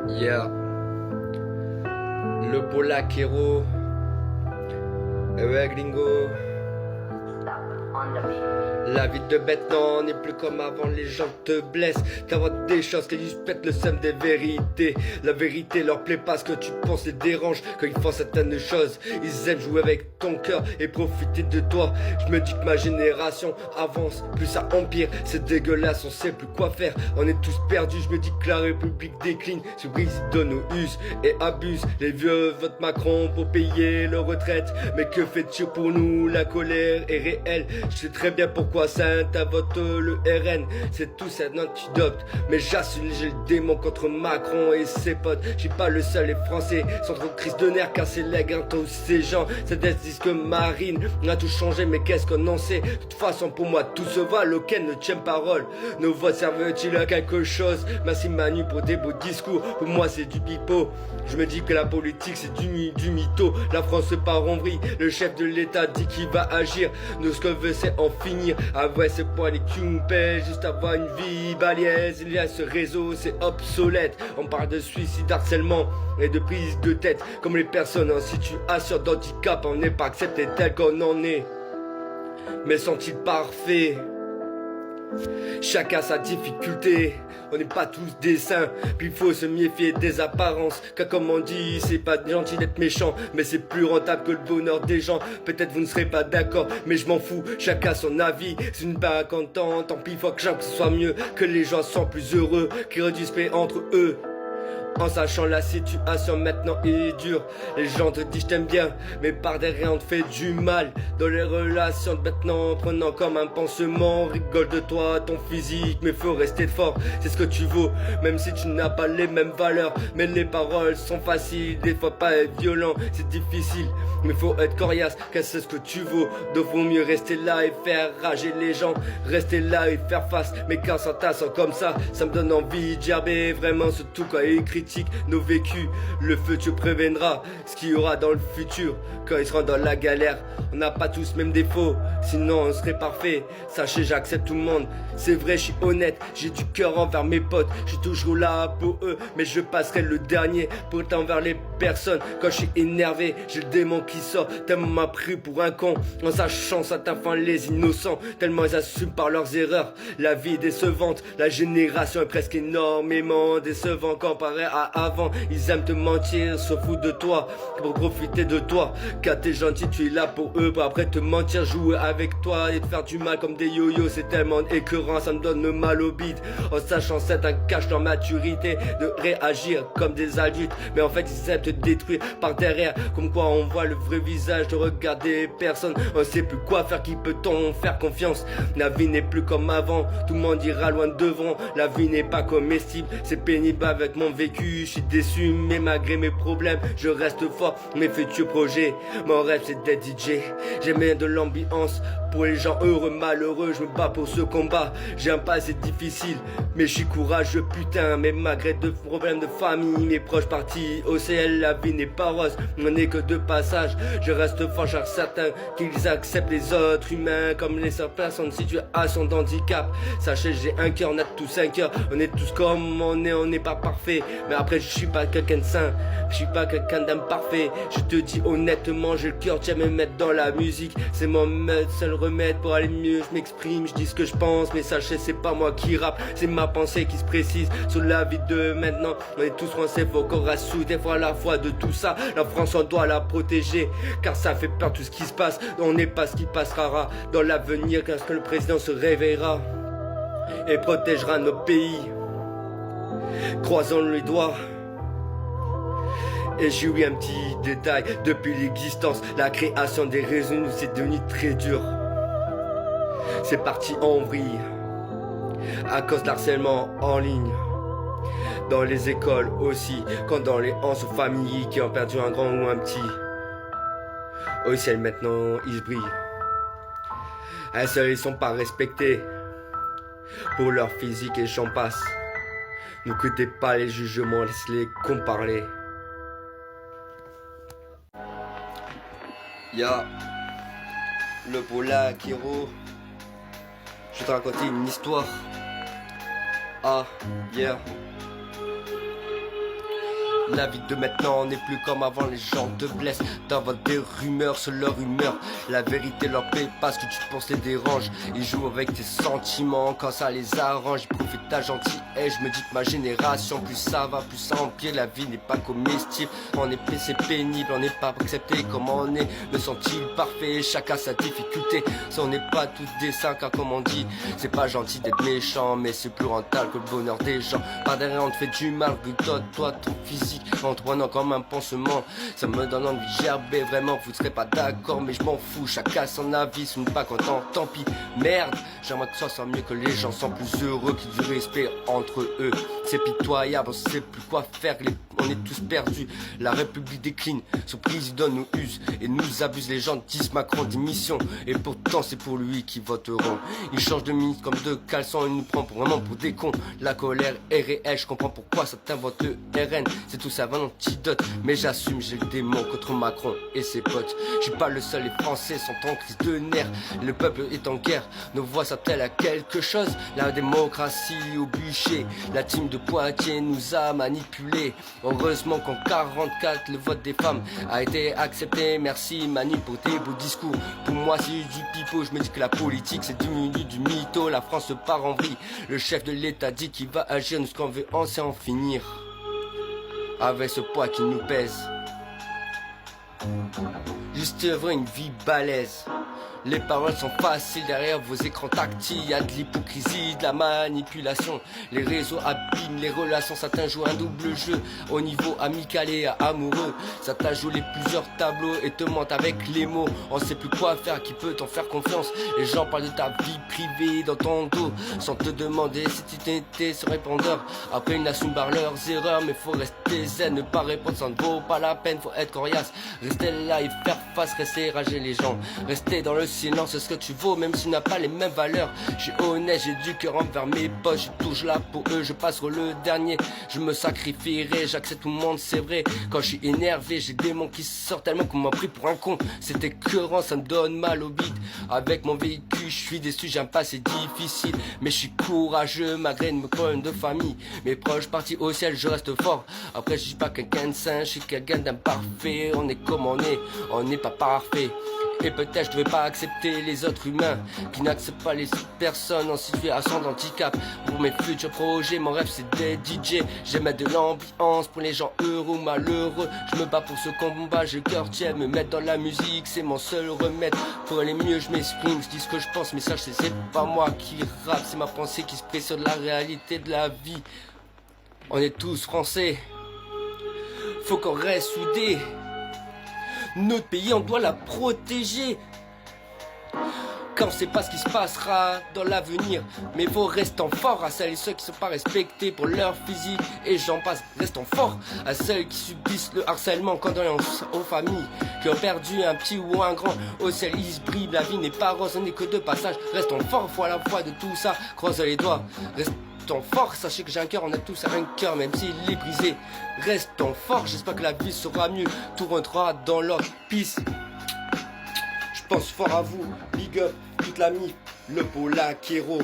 Yeah, le Polak héros. Eh ouais, gringo. La vie de bête non n'est plus comme avant, les gens te blessent. T'inventes des choses qui juste pètent le seum des vérités. La vérité leur plaît pas, ce que tu penses les dérange. Quand ils font certaines choses, ils aiment jouer avec ton cœur et profiter de toi. Je me dis que ma génération avance, plus ça empire. C'est dégueulasse, on sait plus quoi faire. On est tous perdus, je me dis que la République décline. Ce brise donne aux us et abuse. Les vieux votent Macron pour payer leur retraite. Mais que fais-tu pour nous? La colère est réelle. Je sais très bien pourquoi Saint vote le RN. C'est tout, c'est un antidote. Mais j'assume, j'ai le démon contre Macron et ses potes. J'suis pas le seul, les Français sont trop crise de nerfs car c'est les gains tous ces gens. C'est des disques marine, on a tout changé mais qu'est-ce qu'on en sait? De toute façon pour moi tout se va, lequel ne tient parole. Nos votes servent-ils à quelque chose? Merci Manu pour des beaux discours. Pour moi c'est du pipeau. Je me dis que la politique c'est du mytho. La France se part en vrille. Le chef de l'État dit qu'il va agir. Nous ce qu'on veut c'est en finir. Ah ouais c'est pas les cumpels, juste avoir une vie balèze. Il y a ce réseau c'est obsolète. On parle de suicide, harcèlement et de prise de tête. Comme les personnes en situation d'handicap, on n'est pas accepté tel qu'on en est. Mais sont-ils parfaits? Chacun sa difficulté, on n'est pas tous des saints. Puis il faut se méfier des apparences, car comme on dit, c'est pas gentil d'être méchant, mais c'est plus rentable que le bonheur des gens. Peut-être vous ne serez pas d'accord, mais je m'en fous, chacun son avis. Si vous n'êtes pas content, tant pis, faut que ce soit mieux. Que les gens soient plus heureux, qu'ils réduisent paix entre eux. En sachant la situation maintenant est dure. Les gens te disent je t'aime bien, mais par derrière on te fait du mal. Dans les relations de maintenant, prenant comme un pansement. Rigole de toi, ton physique, mais faut rester fort. C'est ce que tu vaux, même si tu n'as pas les mêmes valeurs. Mais les paroles sont faciles, des fois pas être violent, c'est difficile. Mais faut être coriace, car c'est ce que tu vaux. Donc vaut mieux rester là et faire rager les gens. Rester là et faire face, mais quand ça tasse comme ça me donne envie de gerber. Vraiment surtout quand ils critiquent nos vécus. Le futur préviendra ce qu'il y aura dans le futur. Quand ils seront dans la galère, on n'a pas tous même défauts, sinon on serait parfait. Sachez j'accepte tout le monde, c'est vrai je suis honnête. J'ai du cœur envers mes potes, je suis toujours là pour eux. Mais je passerai le dernier pour envers les personnes. Quand je suis énervé, j'ai le démon qui sort. Tellement m'a pris pour un con, en sachant certains fins les innocents. Tellement ils assument par leurs erreurs. La vie est décevante, la génération est presque énormément décevante comparé à avant. Ils aiment te mentir, se foutent de toi pour profiter de toi. Quand t'es gentil, tu es là pour eux, pour après te mentir, jouer avec toi et te faire du mal comme des yo-yo. C'est tellement écœurant, ça me donne mal au bide. En sachant certains cachent leur maturité de réagir comme des adultes, mais en fait ils aiment te détruire par derrière. Comme quoi on voit le vrai visage de regarder personne. On sait plus quoi faire, qui peut-on faire confiance? La vie n'est plus comme avant, tout le monde ira loin devant. La vie n'est pas comestible, c'est pénible avec mon vécu. Je suis déçu, mais malgré mes problèmes, je reste fort. Mes futurs projets, mon rêve c'est d'être DJ. J'aime de l'ambiance pour les gens heureux, malheureux. Je me bats pour ce combat. J'ai un passé difficile, mais je suis courageux, putain. Mais malgré de problèmes de famille, mes proches partis au ciel, la vie n'est pas rose. On n'est que de passage. Je reste fort, car certains qu'ils acceptent les autres humains comme les seules personnes en situation d'handicap. Sachez, j'ai un cœur, on a tous un cœur. On est tous comme on n'est pas parfait. Mais après, je suis pas quelqu'un de saint, je suis pas quelqu'un d'imparfait. Je te dis honnêtement, j'ai le cœur, tiens me mettre dans la musique. C'est mon seul remède pour aller mieux. Je m'exprime, je dis ce que je pense, mais sachez, c'est pas moi qui rappe, c'est ma pensée qui se précise sur la vie de maintenant. On est tous français, faut qu'on rassoute des fois à la fois de tout ça. La France, on doit la protéger, car ça fait peur tout ce qui se passe. On n'est pas ce qui passera dans l'avenir, car que le président se réveillera et protégera nos pays. Croisons les doigts. Et j'ai eu un petit détail, depuis l'existence, la création des réseaux, c'est devenu très dur. C'est parti en vrille, à cause de l'harcèlement en ligne. Dans les écoles aussi, quand dans les hanses aux familles qui ont perdu un grand ou un petit. Au ciel maintenant, ils brillent. Un seul, ils sont pas respectés pour leur physique et j'en passe. N'écoutez pas les jugements, laissez-les qu'on parler. Y'a le Polak héros. Je vais te raconter une histoire. Ah, yeah. La vie de maintenant n'est plus comme avant, les gens te blessent. T'inventes des rumeurs sur leur humeur. La vérité leur plaît parce que tu penses les dérange. Ils jouent avec tes sentiments quand ça les arrange. Ils profitent ta gentillesse. Je me dis que ma génération, plus ça va, plus ça empire. La vie n'est pas comestible. On est c'est pénible, on n'est pas accepté comme on est. Me sent-il parfait, chacun sa difficulté. Si on n'est pas tous des saints, car comme on dit, c'est pas gentil d'être méchant, mais c'est plus rentable que le bonheur des gens. Par derrière on te fait du mal, toi ton physique en te prenant comme un pansement. Ça me donne envie de gerber, vraiment vous ne serez pas d'accord, mais je m'en fous, chacun son avis, si on n'est pas content, tant pis. Merde, j'aimerais que ça soit mieux, que les gens soient plus heureux, qu'il y ait du respect entre eux. C'est pitoyable, on sait plus quoi faire, on est tous perdus. La République décline, son président nous use et nous abuse. Les gens disent Macron démission, et pourtant c'est pour lui qu'ils voteront. Il change de ministre comme de caleçon, il nous prend vraiment pour des cons. La colère est réelle, je comprends pourquoi ça t'invente le RN. C'est tout ça, un antidote, mais j'assume, j'ai le démon contre Macron et ses potes. Je suis pas le seul, les Français sont en crise de nerfs. Le peuple est en guerre, nos voix s'attellent à quelque chose. La démocratie au bûcher, la team de Poitiers nous a manipulés. Heureusement qu'en 44 le vote des femmes a été accepté. Merci Manu pour tes beaux discours. Pour moi c'est du pipeau, je me dis que la politique c'est du mytho. La France se part en vrille, le chef de l'État dit qu'il va agir. Nous ce qu'on veut on sait en finir avec ce poids qui nous pèse. Juste vrai une vie balèze. Les paroles sont faciles derrière vos écrans tactiles. Y'a de l'hypocrisie, de la manipulation. Les réseaux abîment les relations. Certains jouent un double jeu au niveau amical et amoureux. Certains jouent les plusieurs tableaux et te mentent avec les mots. On sait plus quoi faire, qui peut t'en faire confiance. Les gens parlent de ta vie privée dans ton dos sans te demander si tu t'étais ce répondeur. Après ils n'assument pas leurs erreurs, mais faut rester zen. Ne pas répondre, ça ne vaut pas la peine. Faut être coriace, rester là et faire face. Rester rager les gens, rester dans le silence, c'est ce que tu vaux, même si tu n'as pas les mêmes valeurs. Je suis honnête, j'ai du cœur envers mes potes. Je suis toujours là pour eux, je passerai le dernier. Je me sacrifierai, j'accepte tout le monde, c'est vrai. Quand je suis énervé, j'ai des mots qui sortent tellement qu'on m'a pris pour un con. C'est écœurant, ça me donne mal au bide. Avec mon véhicule, je suis déçu, j'ai un passé difficile. Mais je suis courageux, malgré mes problèmes de famille. Mes proches partis au ciel, je reste fort. Après, je suis pas quelqu'un de saint, je suis quelqu'un d'imparfait. On est comme on n'est pas parfait. Et peut-être je devais pas accepter les autres humains qui n'acceptent pas les personnes en situation de handicap. Pour mes futurs projets, mon rêve c'est d'être DJ. J'aime mettre de l'ambiance pour les gens heureux ou malheureux. Je me bats pour ce combat, j'ai le cœur tiède. Me mettre dans la musique, c'est mon seul remède. Pour aller mieux, je m'exprime, je dis ce que je pense. Mais sache, c'est pas moi qui rappe, c'est ma pensée qui se prie sur la réalité de la vie. On est tous français, faut qu'on reste soudés. Notre pays, on doit la protéger. Quand on sait pas ce qui se passera dans l'avenir, mais faut rester fort à celles et ceux qui sont pas respectés pour leur physique. Et j'en passe, restons forts à celles qui subissent le harcèlement, condoléances aux familles qui ont perdu un petit ou un grand. Au ciel ils se brillent, la vie n'est pas rose, on n'est que de passage. Restons forts, faut à la fois de tout ça, croise les doigts. Restons forts, sachez que j'ai un cœur, on a tous un cœur, même s'il est brisé. Restons forts, j'espère que la vie sera mieux. Tout rentrera dans l'ordre, peace. Je pense fort à vous, big up, toute la mif, le Polac héros.